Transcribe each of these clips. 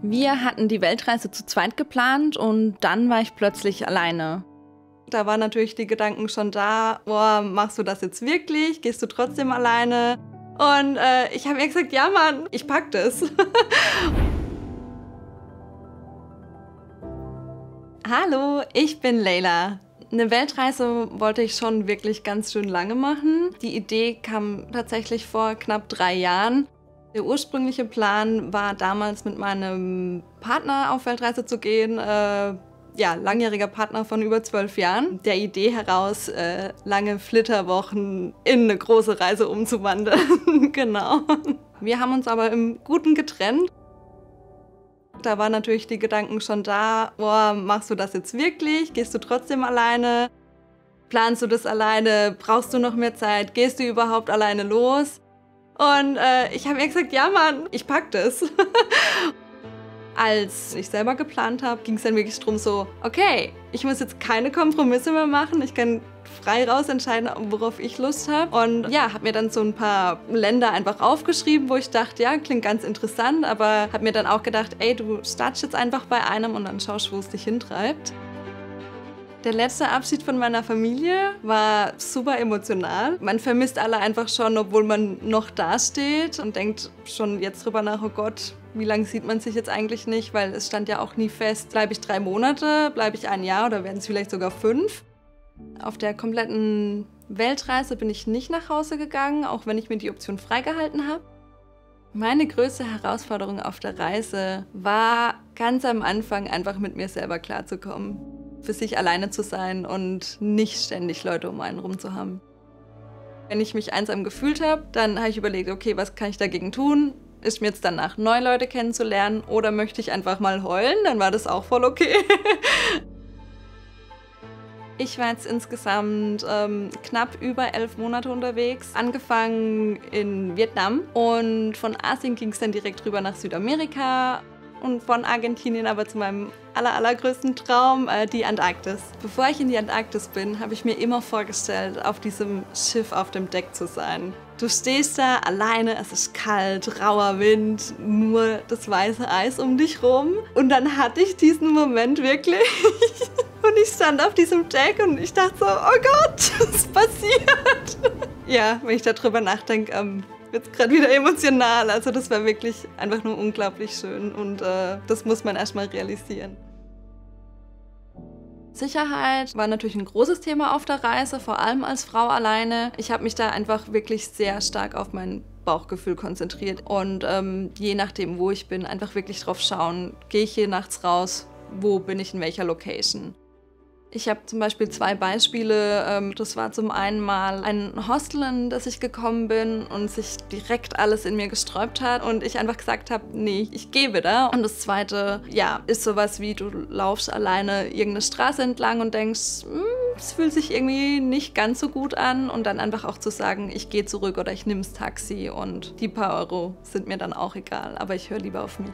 Wir hatten die Weltreise zu zweit geplant und dann war ich plötzlich alleine. Da waren natürlich die Gedanken schon da, boah, machst du das jetzt wirklich? Gehst du trotzdem alleine? Und ich habe mir gesagt, ja Mann, ich pack das. Hallo, ich bin Leila. Eine Weltreise wollte ich schon wirklich ganz schön lange machen. Die Idee kam tatsächlich vor knapp 3 Jahren. Der ursprüngliche Plan war damals mit meinem Partner auf Weltreise zu gehen. Ja, langjähriger Partner von über 12 Jahren. Der Idee heraus, lange Flitterwochen in eine große Reise umzuwandeln. Genau. Wir haben uns aber im Guten getrennt. Da waren natürlich die Gedanken schon da, boah, machst du das jetzt wirklich? Gehst du trotzdem alleine? Planst du das alleine? Brauchst du noch mehr Zeit? Gehst du überhaupt alleine los? Und ich habe mir gesagt, ja Mann, ich pack das. Als ich selber geplant habe, ging es dann wirklich darum so, okay, ich muss jetzt keine Kompromisse mehr machen, ich kann frei raus entscheiden, worauf ich Lust habe. Und ja, habe mir dann so ein paar Länder einfach aufgeschrieben, wo ich dachte, ja, klingt ganz interessant, aber habe mir dann auch gedacht, ey, du startest jetzt einfach bei einem und dann schaust, wo es dich hintreibt. Der letzte Abschied von meiner Familie war super emotional. Man vermisst alle einfach schon, obwohl man noch dasteht und denkt schon jetzt drüber nach, oh Gott, wie lange sieht man sich jetzt eigentlich nicht, weil es stand ja auch nie fest, bleibe ich 3 Monate, bleibe ich 1 Jahr oder werden es vielleicht sogar 5. Auf der kompletten Weltreise bin ich nicht nach Hause gegangen, auch wenn ich mir die Option freigehalten habe. Meine größte Herausforderung auf der Reise war ganz am Anfang einfach mit mir selber klarzukommen. Für sich alleine zu sein und nicht ständig Leute um einen rum zu haben. Wenn ich mich einsam gefühlt habe, dann habe ich überlegt, okay, was kann ich dagegen tun? Ist mir jetzt danach neue Leute kennenzulernen oder möchte ich einfach mal heulen? Dann war das auch voll okay. Ich war jetzt insgesamt knapp über 11 Monate unterwegs. Angefangen in Vietnam und von Asien ging es dann direkt rüber nach Südamerika. Und von Argentinien aber zu meinem allergrößten Traum, die Antarktis. Bevor ich in die Antarktis bin, habe ich mir immer vorgestellt, auf diesem Schiff auf dem Deck zu sein. Du stehst da alleine, es ist kalt, rauer Wind, nur das weiße Eis um dich rum. Und dann hatte ich diesen Moment wirklich. Und ich stand auf diesem Deck und ich dachte so, oh Gott, was passiert? Ja, wenn ich darüber nachdenke, wird es gerade wieder emotional. Also das war wirklich einfach nur unglaublich schön und das muss man erstmal realisieren. Sicherheit war natürlich ein großes Thema auf der Reise, vor allem als Frau alleine. Ich habe mich da einfach wirklich sehr stark auf mein Bauchgefühl konzentriert und je nachdem, wo ich bin, einfach wirklich drauf schauen, gehe ich hier nachts raus, wo bin ich in welcher Location. Ich habe zum Beispiel 2 Beispiele. Das war zum einen mal ein Hostel, in das ich gekommen bin und sich direkt alles in mir gesträubt hat und ich einfach gesagt habe, nee, ich gehe wieder. Und das zweite, ja, ist sowas wie, du laufst alleine irgendeine Straße entlang und denkst, es fühlt sich irgendwie nicht ganz so gut an und dann einfach auch zu sagen, ich gehe zurück oder ich nehme das Taxi und die paar Euro sind mir dann auch egal, aber ich höre lieber auf mich.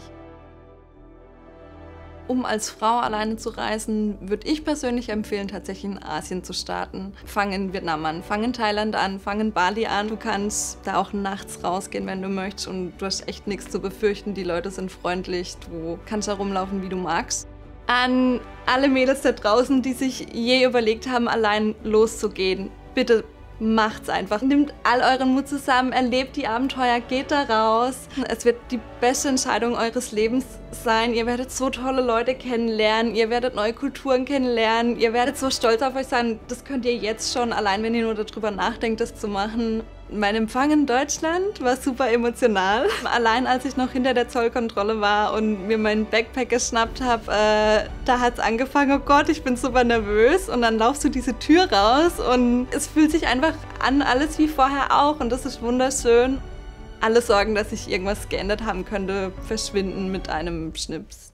Um als Frau alleine zu reisen, würde ich persönlich empfehlen, tatsächlich in Asien zu starten. Fang in Vietnam an, fang in Thailand an, fang in Bali an. Du kannst da auch nachts rausgehen, wenn du möchtest und du hast echt nichts zu befürchten. Die Leute sind freundlich, du kannst da rumlaufen, wie du magst. An alle Mädels da draußen, die sich je überlegt haben, allein loszugehen, bitte macht's einfach. Nehmt all euren Mut zusammen, erlebt die Abenteuer, geht da raus. Es wird die beste Entscheidung eures Lebens sein. Ihr werdet so tolle Leute kennenlernen, ihr werdet neue Kulturen kennenlernen, ihr werdet so stolz auf euch sein. Das könnt ihr jetzt schon, allein wenn ihr nur darüber nachdenkt, das zu machen. Mein Empfang in Deutschland war super emotional. Allein als ich noch hinter der Zollkontrolle war und mir meinen Backpack geschnappt habe, da hat es angefangen, oh Gott, ich bin super nervös. Und dann laufst du diese Tür raus und es fühlt sich einfach an, alles wie vorher auch. Und das ist wunderschön. Alle Sorgen, dass sich irgendwas geändert haben könnte, verschwinden mit einem Schnips.